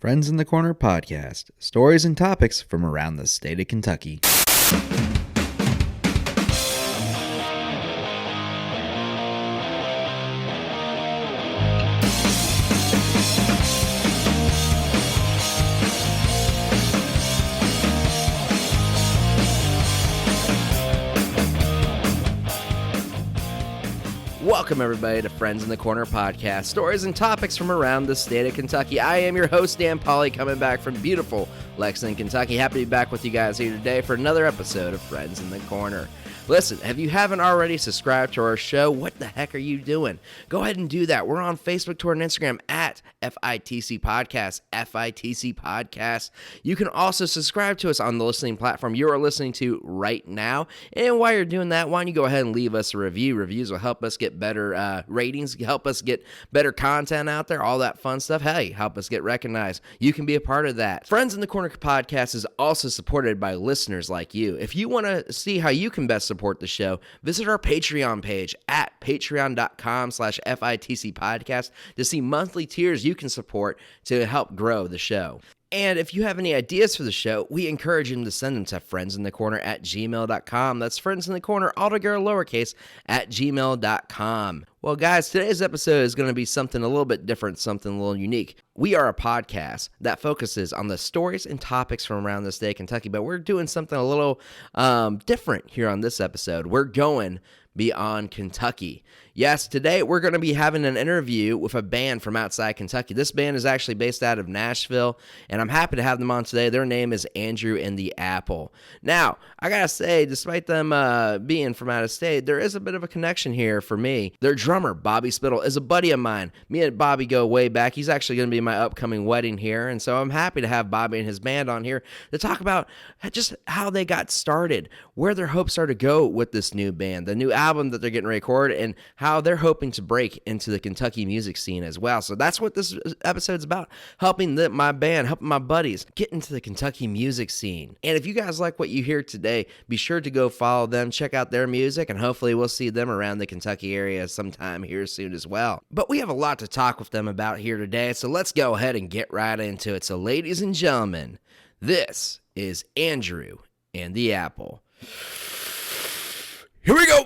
Friends in the Corner podcast. Stories and topics from around the state of Kentucky. Welcome, everybody, to Friends in the Corner podcast, stories and topics from around the state of Kentucky. I am your host, Dan Polly, coming back from beautiful Lexington, Kentucky. Happy to be back with you guys here today for another episode of Friends in the Corner. Listen, if you haven't already subscribed to our show, what the heck are you doing? Go ahead and do that. We're on Facebook, Twitter, and Instagram at FITC Podcast, FITC Podcast. You can also subscribe to us on the listening platform you are listening to right now. And while you're doing that, why don't you go ahead and leave us a review? Reviews will help us get better ratings, help us get better content out there, all that fun stuff. Hey, help us get recognized. You can be a part of that. Friends in the Corner podcast is also supported by listeners like you. If you want to see how you can best support the show, visit our Patreon page at patreon.com/FITC podcast to see monthly tiers you can support to help grow the show. And if you have any ideas for the show, we encourage you to send them to friendsinthecorner@gmail.com. That's friendsinthecorner, all together lowercase, at gmail.com. Well, guys, today's episode is going to be something a little bit different, something a little unique. We are a podcast that focuses on the stories and topics from around the state of Kentucky, but we're doing something a little different here on this episode. We're going beyond Kentucky. Yes, today we're going to be having an interview with a band from outside Kentucky. This band is actually based out of Nashville, and I'm happy to have them on today. Their name is Andrew and the Apple. Now, I got to say, despite them being from out of state, there is a bit of a connection here for me. Their drummer, Bobby Spittle, is a buddy of mine. Me and Bobby go way back. He's actually going to be in my upcoming wedding here, and so I'm happy to have Bobby and his band on here to talk about just how they got started, where their hopes are to go with this new band, the new album that they're getting recorded, and how they're hoping to break into the Kentucky music scene as well. So that's what this episode's about, helping my band, helping my buddies get into the Kentucky music scene. And if you guys like what you hear today, be sure to go follow them, check out their music, and hopefully we'll see them around the Kentucky area sometime here soon as well. But we have a lot to talk with them about here today, so let's go ahead and get right into it. So ladies and gentlemen, this is Andrew and the Apple. Here we go!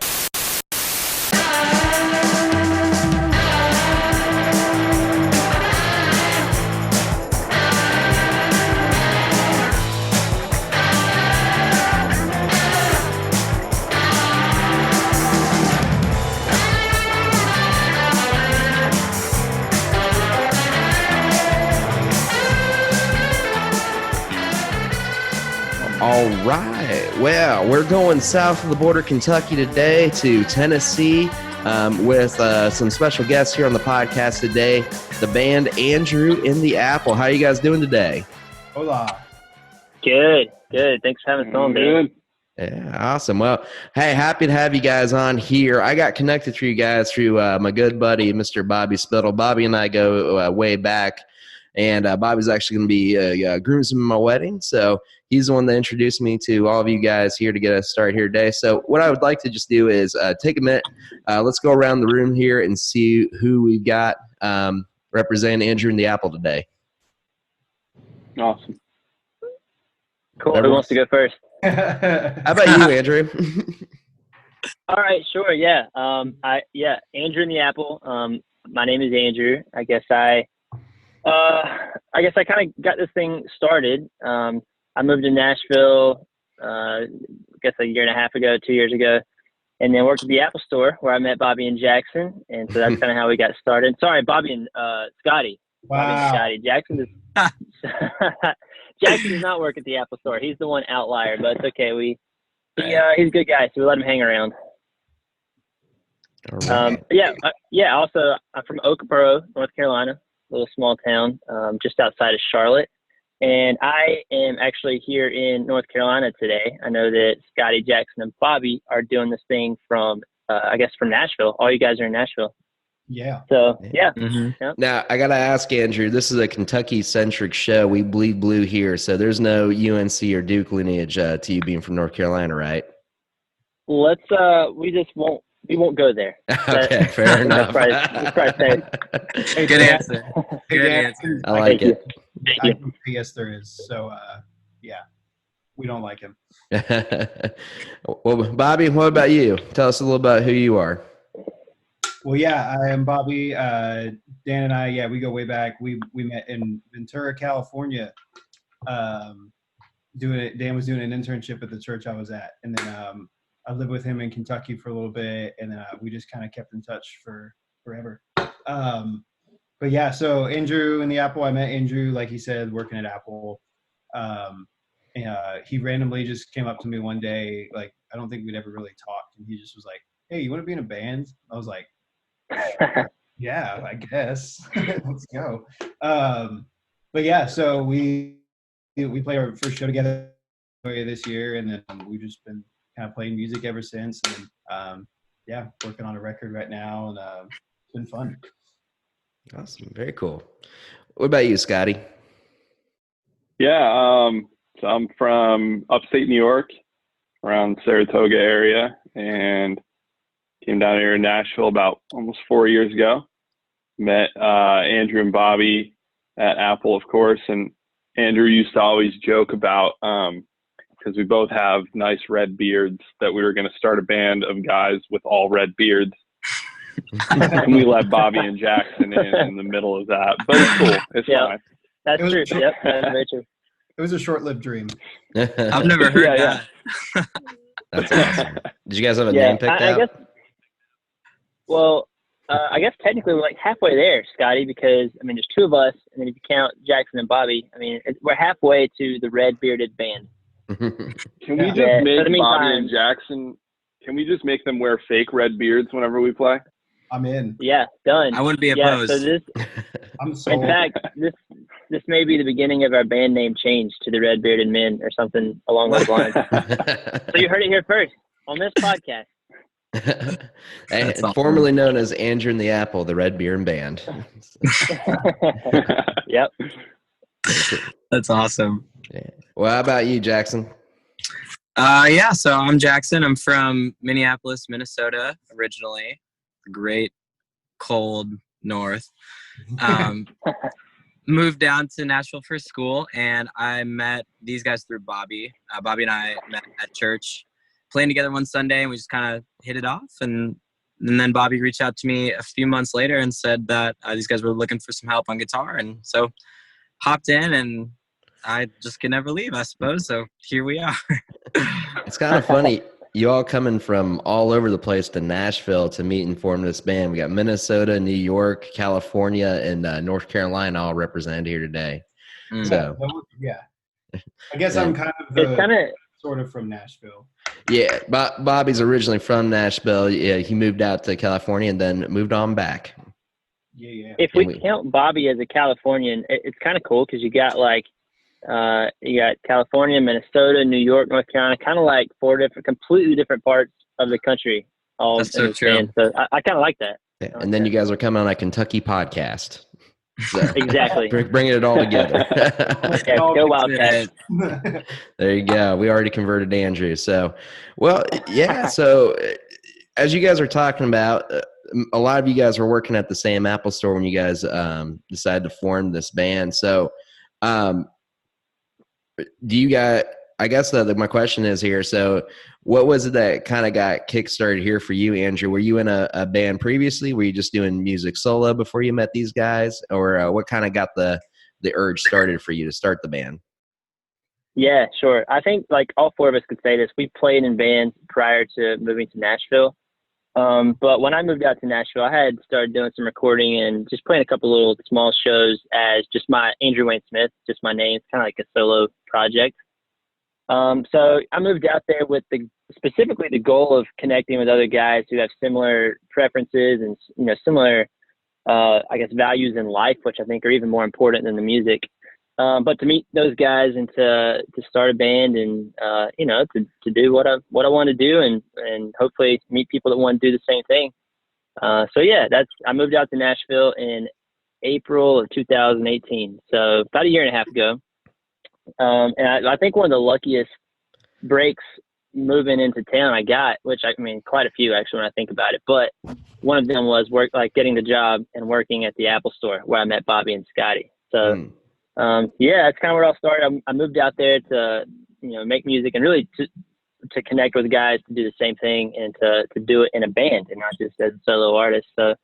All right. Well, we're going south of the border, Kentucky today to Tennessee with some special guests here on the podcast today. The band Andrew and the Apple. How are you guys doing today? Hola. Good. Thanks for having us on, dude. Yeah, awesome. Well, hey, happy to have you guys on here. I got connected through you guys through my good buddy, Mr. Bobby Spittle. Bobby and I go way back, and Bobby's actually going to be groomsman in my wedding, so he's the one that introduced me to all of you guys here to get us started here today. So what I would like to just do is take a minute. Let's go around the room here and see who we've got representing Andrew and the Apple today. Awesome. Cool. Who wants to go first? How about you, Andrew? All right, sure. Yeah. Andrew and the Apple. My name is Andrew. I guess I kind of got this thing started. I moved to Nashville, I guess a year and a half ago, 2 years ago, and then worked at the Apple Store where I met Bobby and Jackson. And so that's kind of how we got started. Sorry, Bobby and Scotty. Wow. Bobby and Scotty. Jackson does not work at the Apple Store. He's the one outlier, but it's okay. He's a good guy, so we let him hang around. All right. Also, I'm from Oakboro, North Carolina, a little small town just outside of Charlotte. And I am actually here in North Carolina today. I know that Scotty, Jackson, and Bobby are doing this thing from Nashville. All you guys are in Nashville. Yeah. So, yeah. Mm-hmm. Yeah. Now, I got to ask, Andrew, this is a Kentucky-centric show. We bleed blue here, so there's no UNC or Duke lineage to you being from North Carolina, right? We just won't we won't go there. Okay, fair enough. Probably safe. Good answer. Hey, Good Dan, answer. I like Thank it. Thank I you. can say yes, there is. So, yeah, we don't like him. Well, Bobby, what about you? Tell us a little about who you are. Well, yeah, I am Bobby. Dan and I, yeah, we go way back. We met in Ventura, California. Dan was doing an internship at the church I was at, and then I lived with him in Kentucky for a little bit, and then we just kind of kept in touch for forever. But yeah, so Andrew in the Apple, I met Andrew, like he said, working at Apple. And he randomly just came up to me one day, like I don't think we'd ever really talked, and he just was like, "Hey, you want to be in a band?" I was like, "Yeah, I guess. Let's go." But yeah, so we played our first show together this year, and then we've just been kind of playing music ever since. And yeah, working on a record right now, and it's been fun. Awesome. Very cool. What about you, Scotty? Yeah, so I'm from upstate New York, around Saratoga area, and came down here in Nashville about almost 4 years ago. Met Andrew and Bobby at Apple, of course, and Andrew used to always joke about, because we both have nice red beards, that we were going to start a band of guys with all red beards. And we let Bobby and Jackson in the middle of that, but it's cool. It's fine. That's true. Yep, that's very true. It was a short-lived dream. I've never heard Yeah, that. That's awesome. Did you guys have a name picked out? I guess. Well, I guess technically we're like halfway there, Scotty, because I mean there's two of us, and then if you count Jackson and Bobby, I mean we're halfway to the red bearded band. Can we just make Bobby and Jackson? Can we just make them wear fake red beards whenever we play? I'm in. Yeah, done. I wouldn't be opposed. So this, I'm sold. in fact, this may be the beginning of our band name change to the Red Bearded Men or something along those lines. So you heard it here first on this podcast. And awesome. Formerly known as Andrew and the Apple, the Red Beard Band. Yep. That's awesome. Yeah. Well, how about you, Jackson? Yeah, so I'm Jackson. I'm from Minneapolis, Minnesota, originally. Great, cold north. Moved down to Nashville for school, and I met these guys through Bobby. Bobby and I met at church, playing together one Sunday, and we just kind of hit it off. And then Bobby reached out to me a few months later and said that these guys were looking for some help on guitar. And so hopped in, and I just could never leave, I suppose. So here we are. It's kind of funny. You all coming from all over the place to Nashville to meet and form this band. We got Minnesota, New York, California, and North Carolina all represented here today. So yeah, I guess Yeah. I'm kind of sort of from Nashville. yeah, Bobby's originally from Nashville. Yeah, he moved out to California and then moved on back. Yeah. If we count Bobby as a Californian, it's kind of cool because you got California, Minnesota, New York, North Carolina, kind of like four completely different parts of the country. All That's in so this true. band. So I kind of like that. Yeah, and then you guys are coming on a Kentucky podcast. So Exactly. bringing it all together. Yeah, go Wildcats. There you go. We already converted Andrew. So, well, yeah. So, as you guys are talking about, a lot of you guys were working at the same Apple store when you guys decided to form this band. So, do you guys? I guess my question is here. So, what was it that kind of got kickstarted here for you, Andrew? Were you in a band previously? Were you just doing music solo before you met these guys, or what kind of got the urge started for you to start the band? Yeah, sure. I think like all four of us could say this. We played in bands prior to moving to Nashville. But when I moved out to Nashville, I had started doing some recording and just playing a couple little small shows as just my Andrew Wayne Smith, just my name. It's kind of like a solo project. So I moved out there with specifically the goal of connecting with other guys who have similar preferences and, similar, I guess, values in life, which I think are even more important than the music. But to meet those guys and to start a band and, to do what I want to do and hopefully meet people that want to do the same thing. So yeah, I moved out to Nashville in April of 2018. So about a year and a half ago. And I think one of the luckiest breaks, moving into town I got, which I mean, quite a few actually when I think about it. But one of them was getting the job and working at the Apple Store where I met Bobby and Scotty. So, yeah, that's kind of where it all started. I moved out there to, make music and really to connect with guys to do the same thing and to do it in a band and not just as a solo artist. So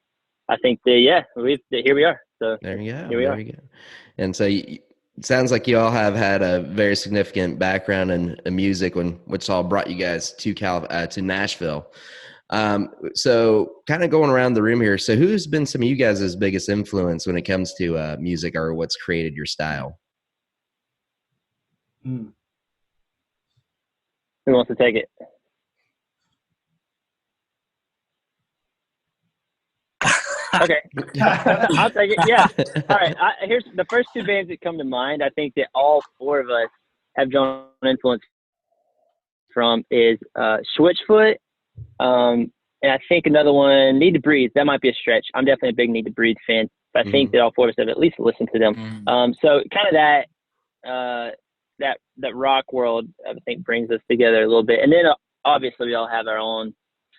I think here we are. So there you go. Here we are. You go. And so it sounds like you all have had a very significant background in music, which all brought you guys to Nashville. So kind of going around the room here. So who's been some of you guys' biggest influence when it comes to music, or what's created your style? Who wants to take it? Okay, I'll take it. Yeah. All right. Here's the first two bands that come to mind. I think that all four of us have drawn influence from is Switchfoot, and I think another one, Need to Breathe. That might be a stretch. I'm definitely a big Need to Breathe fan, but I think that all four of us have at least listened to them. So kind of that rock world, I think, brings us together a little bit. And then obviously we all have our own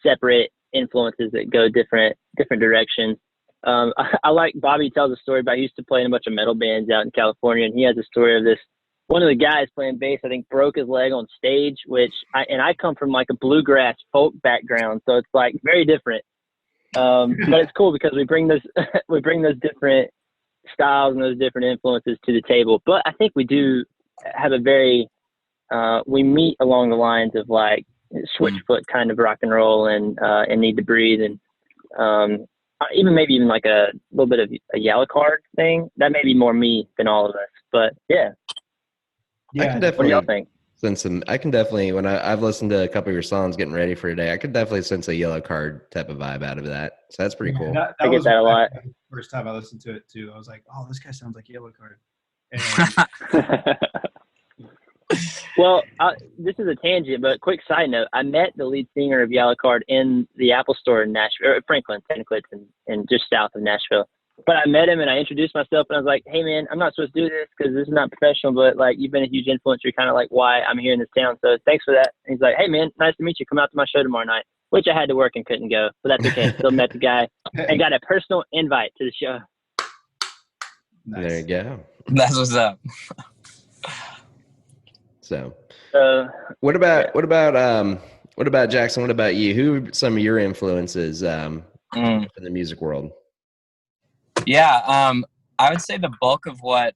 separate influences that go different directions. I like Bobby tells a story about he used to play in a bunch of metal bands out in California, and he has a story of this. One of the guys playing bass, I think, broke his leg on stage, I come from like a bluegrass folk background, so it's like very different. But it's cool because we bring those different styles and those different influences to the table. But I think we do have a very we meet along the lines of like Switchfoot kind of rock and roll and Need to Breathe, and even like a little bit of a Yellow Card thing. That may be more me than all of us, but yeah. I can definitely what do y'all think? I can definitely, when I've listened to a couple of your songs getting ready for today, I could definitely sense a Yellow Card type of vibe out of that. So that's pretty cool. I get that a lot. First time I listened to it too, I was like, "Oh, this guy sounds like Yellow Card." And Well, this is a tangent, but quick side note: I met the lead singer of Yellow Card in the Apple Store in Nashville, or Franklin, technically, it's in just south of Nashville. But I met him and I introduced myself and I was like, "Hey man, I'm not supposed to do this because this is not professional, but like you've been a huge influence. You're kind of like why I'm here in this town. So thanks for that." And he's like, "Hey man, nice to meet you. Come out to my show tomorrow night," which I had to work and couldn't go, but that's okay. Still met the guy and got a personal invite to the show. Nice. There you go. That's what's up. So, what what about Jackson? What about you? Who are some of your influences in the music world? Yeah, I would say the bulk of what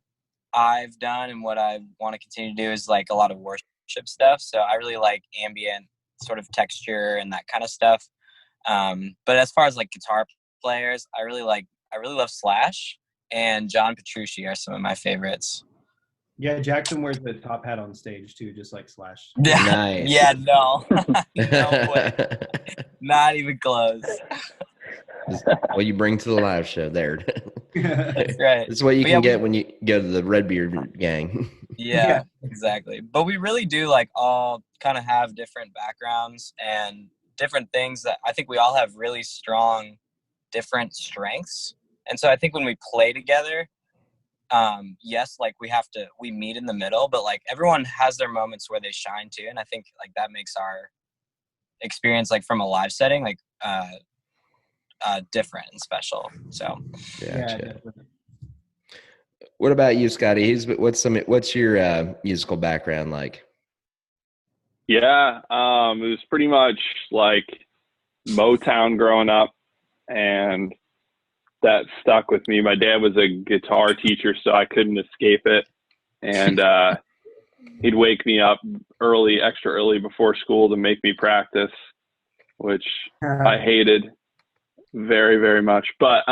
I've done and what I want to continue to do is like a lot of worship stuff. So I really like ambient sort of texture and that kind of stuff. But as far as like guitar players, I really love Slash and John Petrucci are some of my favorites. yeah, Jackson wears the top hat on stage too, just like Slash. Yeah, Nice. yeah, no, no way, not even close. What you bring to the live show there. That's right. It's what you But can yeah, get when you go to the Redbeard gang. Yeah, exactly. But we really do like all kind of have different backgrounds and different things that I think we all have really strong different strengths. And so I think when we play together, yes, like we meet in the middle, but like everyone has their moments where they shine too. And I think like that makes our experience like from a live setting like different and special. So Yeah, Gotcha. definitely. What about you, Scotty? What's your musical background like? Yeah, it was pretty much like Motown growing up, and that stuck with me. My dad was a guitar teacher, so I couldn't escape it. And he'd wake me up extra early before school to make me practice, which I hated very, very much. But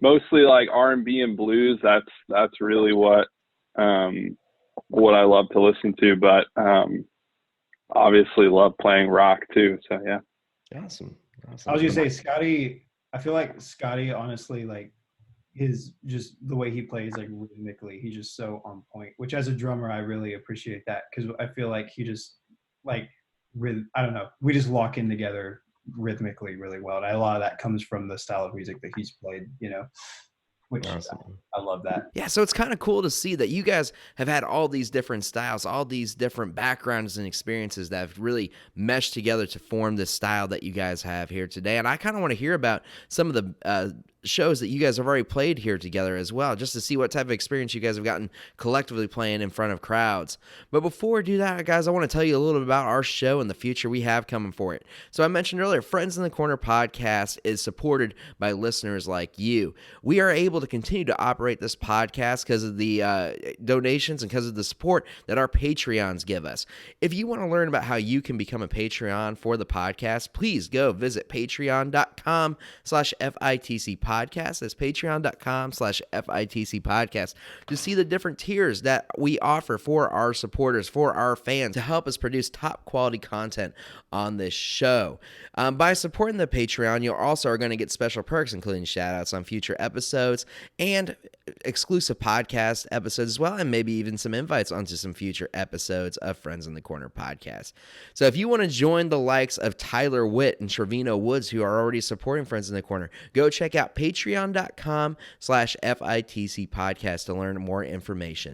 mostly like R&B and blues. That's really what I love to listen to. But obviously love playing rock too. So yeah. Awesome. I was gonna say Scotty. I feel like Scotty, honestly, like just the way he plays, like rhythmically, he's just so on point. Which as a drummer, I really appreciate that because I feel like he just like I don't know, we just lock in together rhythmically really well, and a lot of that comes from the style of music that he's played. which Awesome. I love that. Yeah, so it's kind of cool to see that you guys have had all these different styles, all these different backgrounds and experiences that have really meshed together to form this style that you guys have here today. And I kind of want to hear about some of the shows that you guys have already played here together as well, just to see what type of experience you guys have gotten collectively playing in front of crowds. But before we do that, guys, I want to tell you a little bit about our show and the future we have coming for it. So I mentioned earlier, Friends in the Corner podcast is supported by listeners like you. We are able to continue to operate this podcast because of the donations and because of the support that our Patreons give us. If you want to learn about how you can become a Patreon for the podcast, please go visit patreon.com/FITC podcast. That's patreon.com/FITC podcast to see the different tiers that we offer for our supporters, for our fans, to help us produce top quality content on this show. By supporting the Patreon, you also are going to get special perks, including shout outs on future episodes and exclusive podcast episodes as well, and maybe even some invites onto some future episodes of Friends in the Corner podcast. So if you want to join the likes of Tyler Witt and Trevino Woods, who are already supporting Friends in the Corner, go check out patreon.com/FITC podcast to learn more information.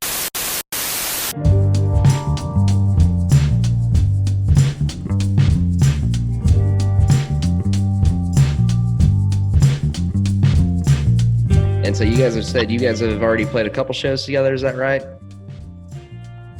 And so you guys have said you guys have already played a couple shows together, is that right?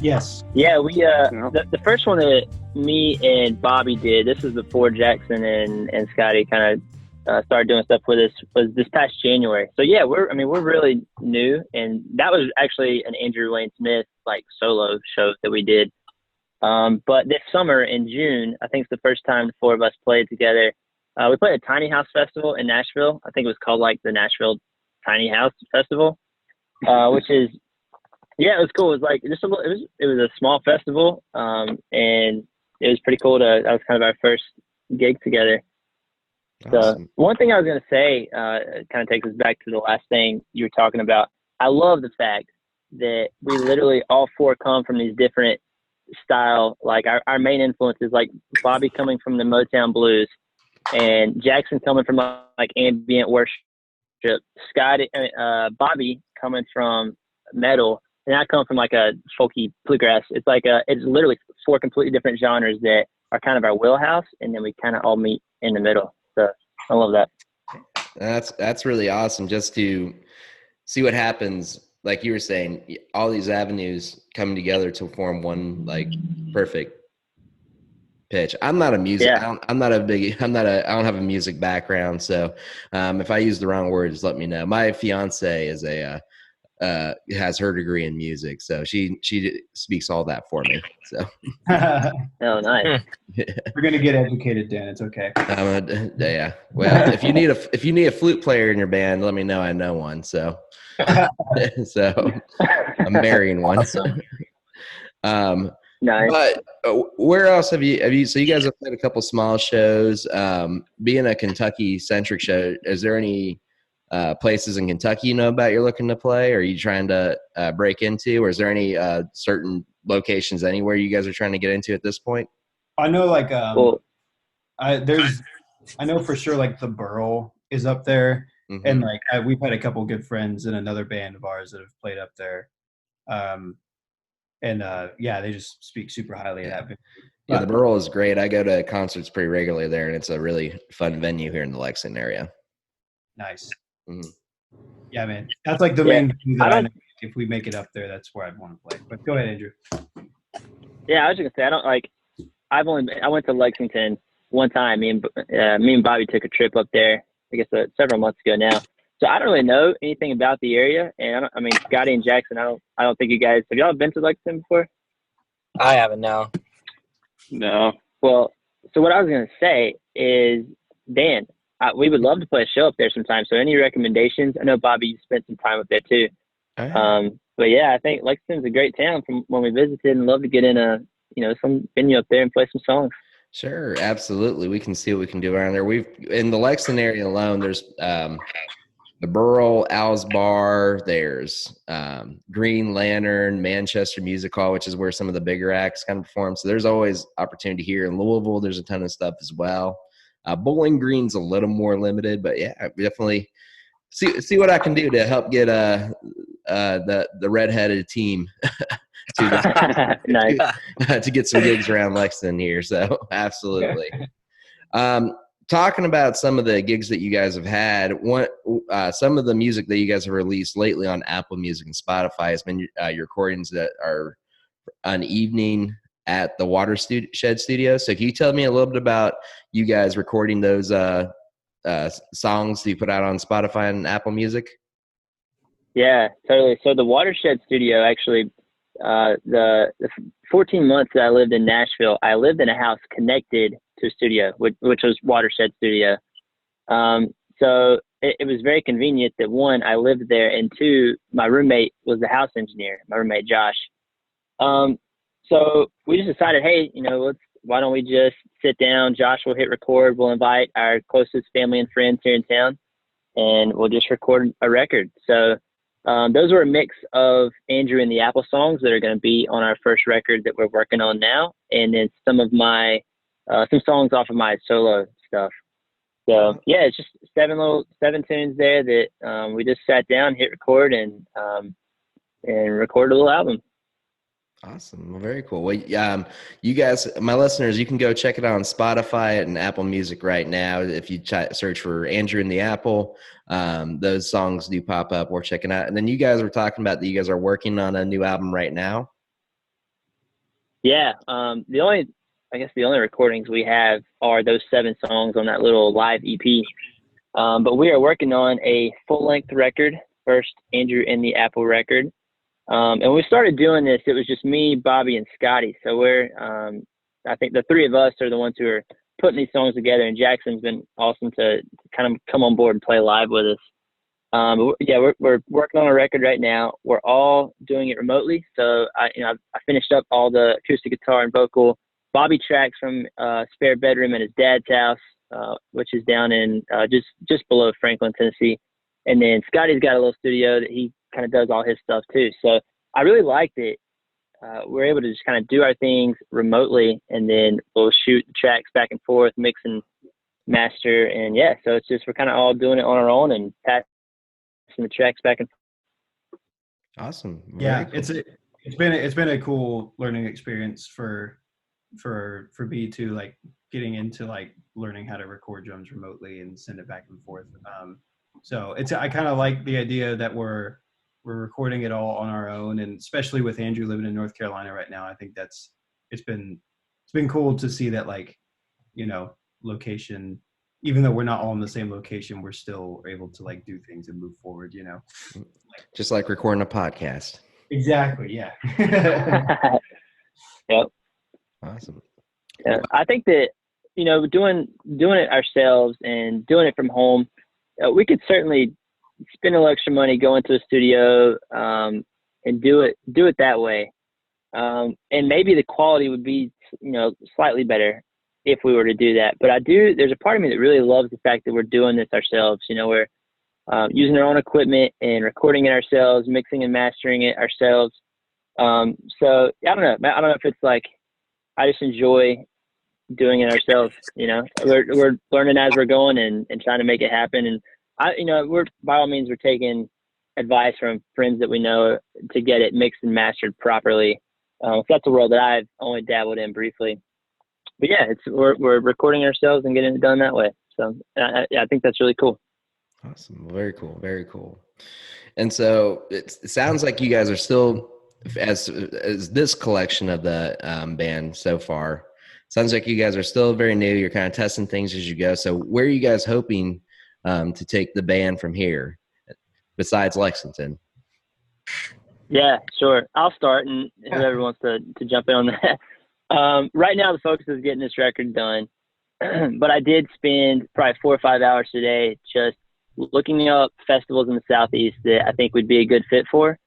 Yes. Yeah, we the first one that me and Bobby did, this was before Jackson and Scotty kind of started doing stuff with us, was this past January. So yeah, we're really new, and that was actually an Andrew Wayne Smith like solo show that we did. But this summer in June, I think it's the first time the four of us played together. We played a Tiny House Festival in Nashville. I think it was called like the Nashville Tiny House Festival, which is, yeah, it was cool. It was like just it was a small festival, and it was pretty cool. That was kind of our first gig together. Awesome. So one thing I was going to say, kind of takes us back to the last thing you were talking about. I love the fact that we literally all four come from these different style. Like our main influences, like Bobby coming from the Motown blues, and Jackson coming from like ambient worship. Scott, Bobby coming from metal, and I come from like a folky bluegrass. It's like it's literally four completely different genres that are kind of our wheelhouse, and then we kind of all meet in the middle. So I love that. That's really awesome, just to see what happens. Like you were saying, all these avenues coming together to form one like perfect pitch. I'm not a music. Yeah. I don't have a music background. So if I use the wrong words, let me know. My fiance is has her degree in music, so she speaks all that for me. So. Oh, nice. We're gonna get educated, Dan. It's okay. Yeah. Well, if you need a flute player in your band, let me know. I know one. So, so I'm marrying one. So. Nice. But where else have you? So you guys have played a couple small shows. Being a Kentucky-centric show, is there any places in Kentucky you know about you're looking to play, or are you trying to break into, or is there any certain locations anywhere you guys are trying to get into at this point? I know, like, Cool. I know for sure, like, the Burl is up there, Mm-hmm. and like we've had a couple good friends in another band of ours that have played up there, and yeah, they just speak super highly of that. Yeah, the Burl is great. I go to concerts pretty regularly there, and it's a really fun venue here in the Lexington area. Nice. Mm-hmm. Yeah, man, that's like the main thing that I know. If we make it up there, that's where I'd want to play. But go ahead, Andrew. Yeah, I was just gonna say I went to Lexington one time. Me and Bobby took a trip up there, I guess several months ago now. So I don't really know anything about the area, and I mean Scotty and Jackson. I don't think you guys have y'all been to Lexington before. I haven't, no. No. Well, so what I was gonna say is, Dan, we would love to play a show up there sometime. So any recommendations? I know Bobby, you spent some time up there too. But yeah, I think Lexington's a great town from when we visited, and love to get in some venue up there and play some songs. Sure, absolutely. We can see what we can do around there. We've in the Lexington area alone. There's the Burl, Al's Bar. There's Green Lantern, Manchester Music Hall, which is where some of the bigger acts kind of perform. So there's always opportunity here in Louisville. There's a ton of stuff as well. Bowling Green's a little more limited, but yeah, we definitely see what I can do to help get the redheaded team Nice. to get some gigs around Lexington here. So absolutely. Talking about some of the gigs that you guys have had, some of the music that you guys have released lately on Apple Music and Spotify has been your recordings that are an evening at the Watershed Studio. So can you tell me a little bit about you guys recording those songs that you put out on Spotify and Apple Music? Yeah, totally. So the Watershed Studio, actually, the 14 months that I lived in Nashville, I lived in a house connected to a studio, which was Watershed Studio. So it was very convenient that, one, I lived there, and two, my roommate was the house engineer, my roommate Josh. So we just decided, hey, why don't we just sit down? Josh will hit record. We'll invite our closest family and friends here in town, and we'll just record a record. So those were a mix of Andrew and the Apple songs that are going to be on our first record that we're working on now, and then some of my some songs off of my solo stuff. So yeah, it's just seven tunes there that we just sat down, hit record, and recorded a little album. Awesome. Well, very cool. Well, you guys, my listeners, you can go check it out on Spotify and Apple Music right now. If you search for Andrew and the Apple, those songs do pop up. We're checking out. And then you guys were talking about that you guys are working on a new album right now. Yeah. The only recordings we have are those 7 songs on that little live EP. But we are working on a full-length record, first Andrew and the Apple record. And when we started doing this, it was just me, Bobby, and Scotty. So we're, I think the 3 of us are the ones who are putting these songs together, and Jackson's been awesome to kind of come on board and play live with us. We're working on a record right now. We're all doing it remotely. So I finished up all the acoustic guitar and vocal. Bobby tracks from a spare bedroom at his dad's house, which is down in just below Franklin, Tennessee. And then Scotty's got a little studio that he kind of does all his stuff too. So I really liked it. We're able to just kind of do our things remotely, and then we'll shoot the tracks back and forth, mix and master. And yeah, so it's just, we're kind of all doing it on our own and passing the tracks back and forth. Awesome. Yeah. Cool. It's been a cool learning experience for me too, like getting into like learning how to record drums remotely and send it back and forth. So I kind of like the idea that we're recording it all on our own, and especially with Andrew living in North Carolina right now, I think it's been cool to see that, like, location, even though we're not all in the same location, we're still able to like do things and move forward, Just like recording a podcast. Exactly. Yeah. Yep. Awesome. Yeah, I think that, doing it ourselves and doing it from home, we could certainly spend a little extra money, go into a studio, and do it that way. And maybe the quality would be, slightly better if we were to do that. But there's a part of me that really loves the fact that we're doing this ourselves. We're using our own equipment and recording it ourselves, mixing and mastering it ourselves. So I don't know if it's like, I just enjoy doing it ourselves. We're learning as we're going and trying to make it happen. And we're by all means, we're taking advice from friends that we know to get it mixed and mastered properly. So that's a world that I've only dabbled in briefly. But yeah, we're recording ourselves and getting it done that way. So I think that's really cool. Awesome. Very cool. Very cool. And so it sounds like you guys are still, as this collection of the band so far, sounds like you guys are still very new. You're kind of testing things as you go. So where are you guys hoping to take the band from here, besides Lexington? Yeah, sure. I'll start, and whoever wants to jump in on that. Right now, the focus is getting this record done. But I did spend probably 4 or 5 hours today just looking up festivals in the Southeast that I think would be a good fit for.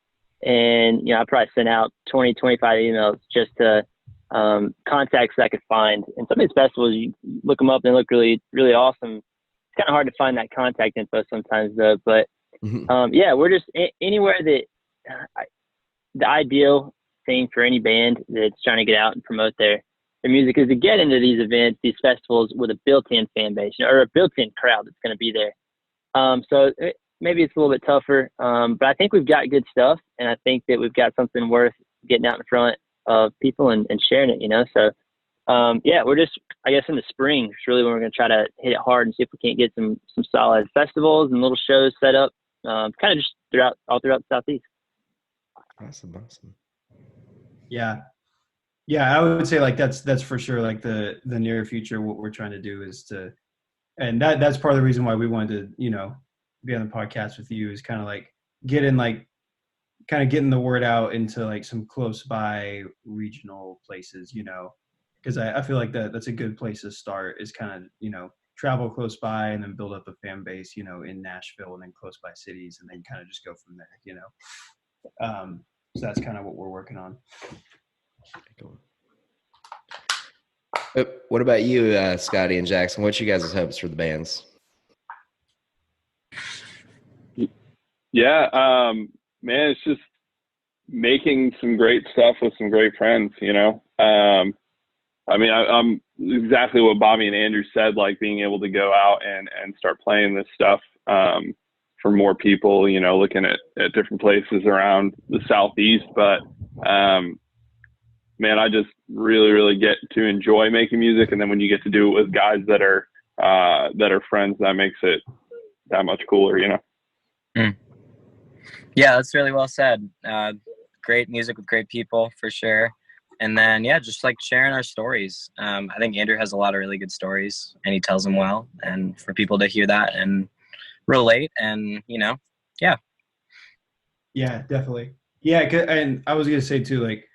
And, I probably sent out 20, 25 emails just to contacts that I could find. And some of these festivals, you look them up and they look really, really awesome. It's kind of hard to find that contact info sometimes, though. But we're just anywhere that the ideal thing for any band that's trying to get out and promote their music is to get into these events, these festivals with a built-in fan base, or a built-in crowd that's going to be there. So maybe it's a little bit tougher. But I think we've got good stuff, and I think that we've got something worth getting out in front of people and sharing it, you know? So, yeah, we're just, I guess in the spring, it's really when we're going to try to hit it hard and see if we can't get some solid festivals and little shows set up, kind of just all throughout the Southeast. Awesome. Yeah. Yeah, I would say like that's for sure like the near future. What we're trying to do is and that's part of the reason why we wanted to, you know, be on the podcast with you, is kind of like getting the word out into like some close by regional places, you know, because I feel like that's a good place to start, is kind of, you know, travel close by and then build up a fan base, you know, in Nashville and then close by cities, and then kind of just go from there, you know. So that's kind of what we're working on. Cool. What about you, Scotty and Jackson? What's you guys' hopes for the bands? Yeah, man, it's just making some great stuff with some great friends, you know. I mean, I'm exactly what Bobby and Andrew said, like being able to go out and start playing this stuff for more people, you know, looking at different places around the Southeast. But, man, I just really, really get to enjoy making music. And then when you get to do it with guys that are friends, that makes it that much cooler, you know? Mm. Yeah, that's really well said. Great music with great people for sure. And then, yeah, just like sharing our stories. I think Andrew has a lot of really good stories and he tells them well, and for people to hear that and relate and, you know, yeah. Yeah, definitely. Yeah. And I was going to say too, like,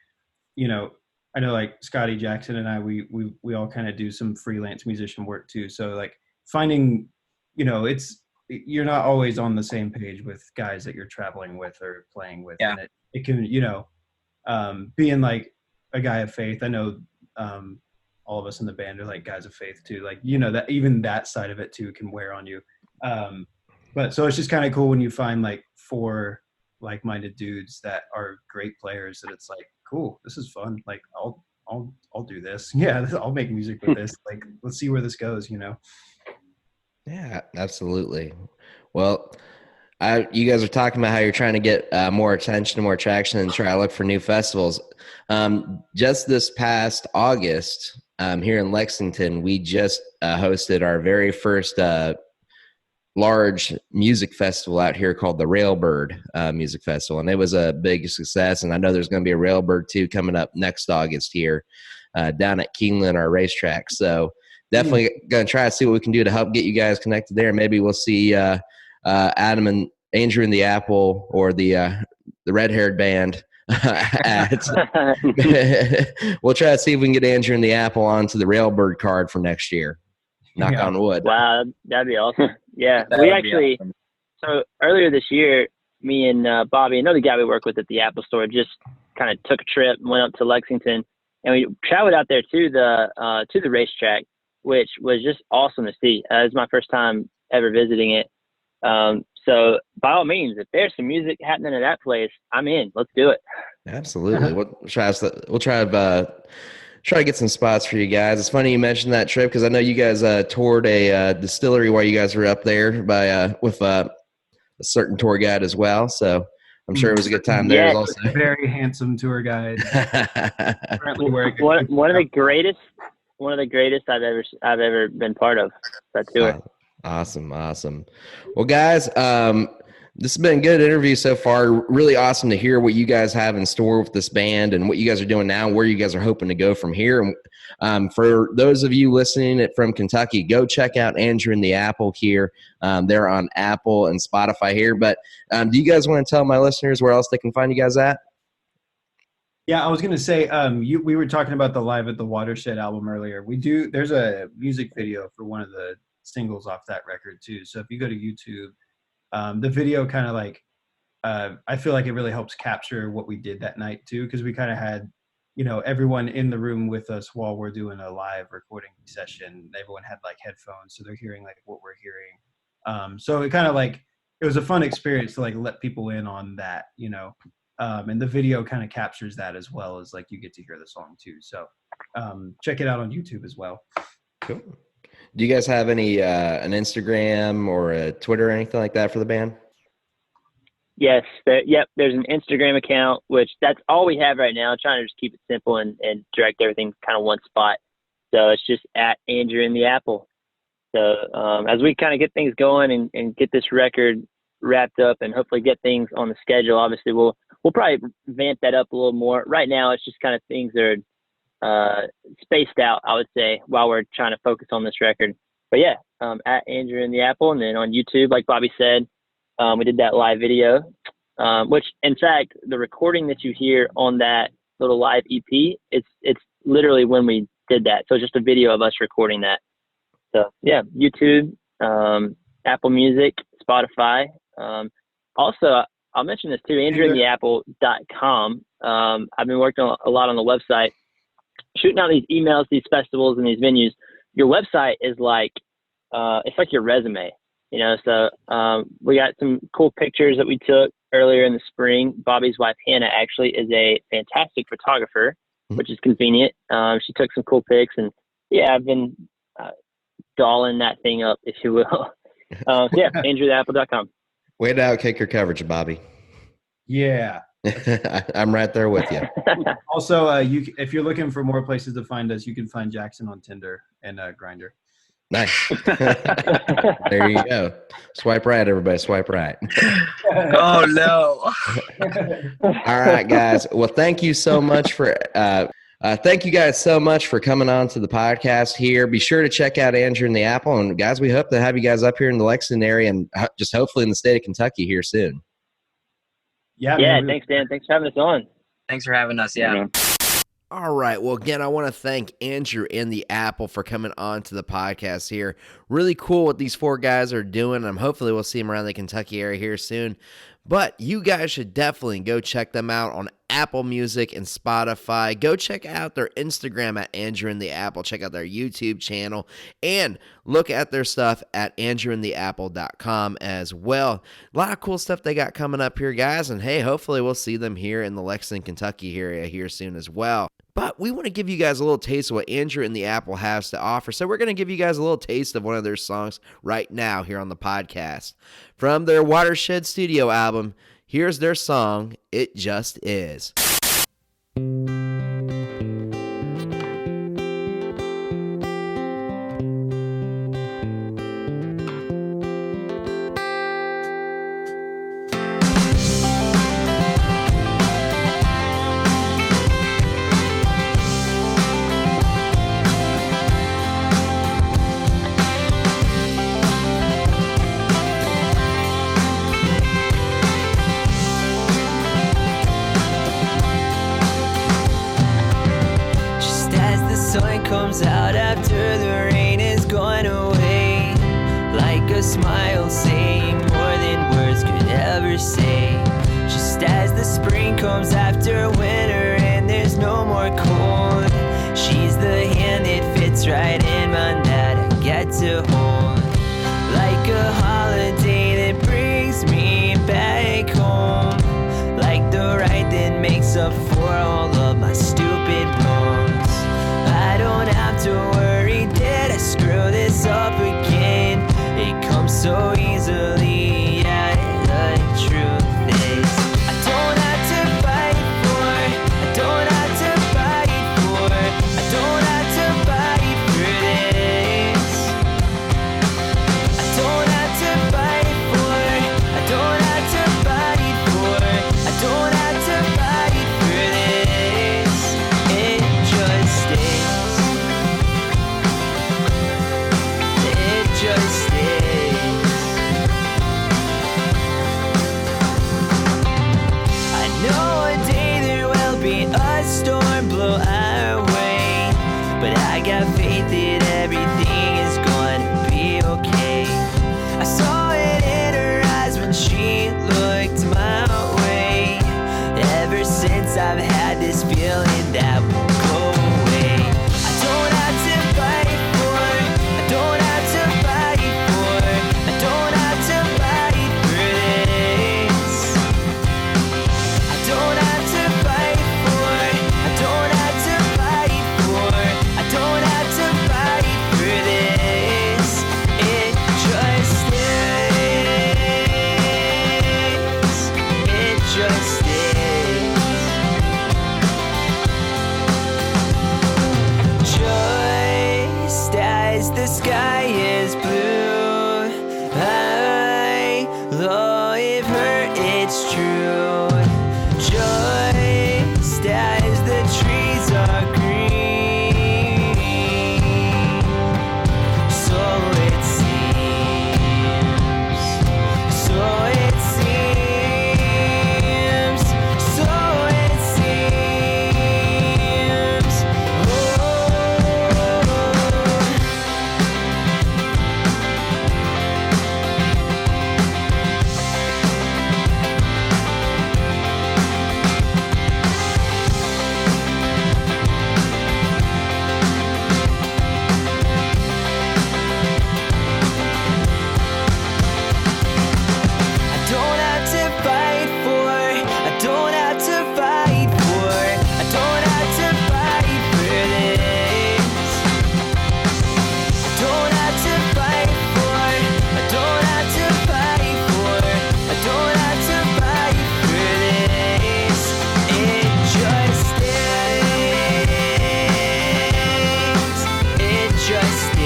you know, I know like Scotty, Jackson and I, we all kind of do some freelance musician work too. So like finding, you know, you're not always on the same page with guys that you're traveling with or playing with. Yeah. And it can, you know, being like a guy of faith, I know all of us in the band are like guys of faith too. Like, you know, that even that side of it too can wear on you. But so it's just kind of cool when you find like 4 like-minded dudes that are great players, that it's like, cool, this is fun. Like I'll do this. Yeah, I'll make music with this. Like, let's see where this goes, you know? Yeah, absolutely. Well, you guys are talking about how you're trying to get more attention, more traction, and try to look for new festivals. Just this past August, here in Lexington, we just hosted our very first large music festival out here called the Railbird Music Festival, and it was a big success. And I know there's going to be a Railbird 2 coming up next August here down at Keeneland, our racetrack. So definitely going to try to see what we can do to help get you guys connected there. Maybe we'll see Adam and Andrew in the Apple, or the red-haired band. We'll try to see if we can get Andrew and the Apple onto the Railbird card for next year. Knock on wood. Wow, that'd be awesome. Yeah, we actually, awesome. So earlier this year, me and Bobby, another guy we work with at the Apple Store, just kind of took a trip and went up to Lexington, and we traveled out there to the racetrack, which was just awesome to see. It was my first time ever visiting it. So by all means, if there's some music happening at that place, I'm in. Let's do it. Absolutely. We'll try to get some spots for you guys. It's funny you mentioned that trip, because I know you guys toured a distillery while you guys were up there with a certain tour guide as well. So I'm sure it was a good time there. Yes. Also, very handsome tour guide. Currently wearing one of the greatest I've ever been part of that tour. Awesome. Well, guys, this has been a good interview so far. Really awesome to hear what you guys have in store with this band and what you guys are doing now, where you guys are hoping to go from here. And for those of you listening from Kentucky, go check out Andrew and the Apple here. They're on Apple and Spotify here. But do you guys want to tell my listeners where else they can find you guys at? Yeah, I was going to say, we were talking about the Live at the Watershed album earlier. There's a music video for one of the singles off that record too. So if you go to YouTube, the video kind of like, I feel like it really helps capture what we did that night too, because we kind of had, you know, everyone in the room with us while we're doing a live recording session. Everyone had like headphones, so they're hearing like what we're hearing. So it kind of like, it was a fun experience to like let people in on that, you know. And the video kind of captures that, as well as like you get to hear the song too. So check it out on YouTube as well. Cool. Do you guys have any an Instagram or a Twitter or anything like that for the band? Yes. Yep. There's an Instagram account, which that's all we have right now. Trying to just keep it simple and direct everything kind of one spot. So it's just at Andrew in the Apple. So as we kind of get things going and get this record wrapped up and hopefully get things on the schedule, obviously we'll probably vamp that up a little more. Right now it's just kind of things that are spaced out, I would say, while we're trying to focus on this record. But yeah, at Andrew in the Apple, and then on YouTube, like Bobby said, we did that live video, which in fact, the recording that you hear on that little live EP, it's literally when we did that. So it's just a video of us recording that. So yeah, YouTube, Apple Music, Spotify. Also, I'll mention this too, andrewintheapple.com. I've been working a lot on the website, shooting out these emails, these festivals and these venues. Your website is like, it's like your resume, you know? So, we got some cool pictures that we took earlier in the spring. Bobby's wife, Hannah, actually is a fantastic photographer, which is convenient. She took some cool pics, and yeah, I've been, dolling that thing up, if you will. Yeah, andrewtheapple.com. Way to outkick your coverage, Bobby. Yeah. I'm right there with you. Also, if you're looking for more places to find us, you can find Jackson on Tinder and Grindr. Nice. There you go. Swipe right, everybody. Swipe right. Oh, no. All right, guys. Well, thank you so much for thank you guys so much for coming on to the podcast here. Be sure to check out Andrew in the Apple. And guys, we hope to have you guys up here in the Lexington area and just hopefully in the state of Kentucky here soon. Yeah, thanks, Dan. Thanks for having us on. Thanks for having us. Yeah. All right. Well, again, I want to thank Andrew in the Apple for coming on to the podcast here. Really cool what these four guys are doing. Hopefully we'll see them around the Kentucky area here soon. But you guys should definitely go check them out on Apple Music and Spotify. Go check out their Instagram at Andrew in the Apple. Check out their YouTube channel and look at their stuff at andrewintheapple.com as well. A lot of cool stuff they got coming up here, guys. And hey, hopefully we'll see them here in the Lexington, Kentucky area here soon as well. But we want to give you guys a little taste of what Andrew in the Apple has to offer. So we're going to give you guys a little taste of one of their songs right now here on the podcast. From their Watershed Studio album, here's their song, It Just Is. Comes out after the rain is gone away, like a smile saying more than words could ever say. Just as the spring comes after winter and there's no more cold, she's the hand that fits right in mine that I get to hold, like a holiday that brings me back home, like the ride that makes up for all of my stupid wrongs. I don't have to worry, did I screw this up again? It comes so easily, yeah, the truth is I don't have to fight for, I don't have to fight for, I don't have to fight for this. I don't have to fight for, I don't have to fight for, I don't have to fight for this. It just is. Just is. I know one day there will be a storm blow our way, but I got faith that everything is gonna be okay. I saw it in her eyes when she looked my way. Ever since I've had this feeling that won't go away. I don't have to fight for, I don't have to fight for, I don't have to fight for this. I don't have to fight for, I don't have to fight for, I don't have to fight for this. It just is. agree. So it seems, so it seems, so it seems. Oh. I don't have to fight for, I don't have to fight for, I don't have to fight for this. I don't have to fight for, I don't have to fight for, I don't have to fight for this. It just is. It just is.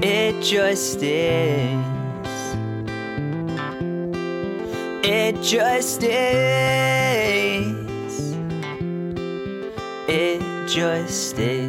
It just is. It just is. It just is. It just is.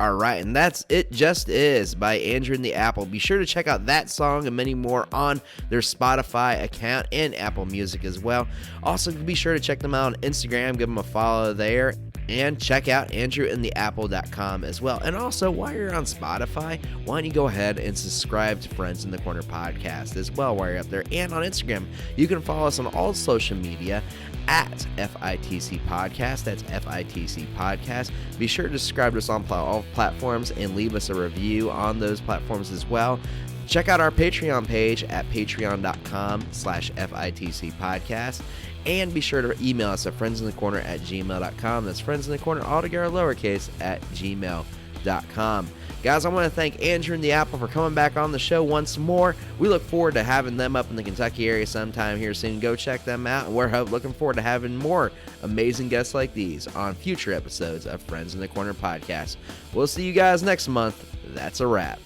All right, and that's It Just Is by Andrew and the Apple. Be sure to check out that song and many more on their Spotify account and Apple Music as well. Also, be sure to check them out on Instagram, give them a follow there, and check out andrewandtheapple.com as well. And also, while you're on Spotify, why don't you go ahead and subscribe to Friends in the Corner podcast as well while you're up there. And on Instagram, you can follow us on all social media at FITC Podcast. That's FITC Podcast. Be sure to subscribe to us on all platforms and leave us a review on those platforms as well. Check out our Patreon page at patreon.com/FITC Podcast. And be sure to email us at friendsinthecorner@gmail.com. That's friendsinthecorner, all together lowercase, at gmail.com. Guys, I want to thank Andrew and the Apple for coming back on the show once more. We look forward to having them up in the Kentucky area sometime here soon. Go check them out. And we're looking forward to having more amazing guests like these on future episodes of Friends in the Corner podcast. We'll see you guys next month. That's a wrap.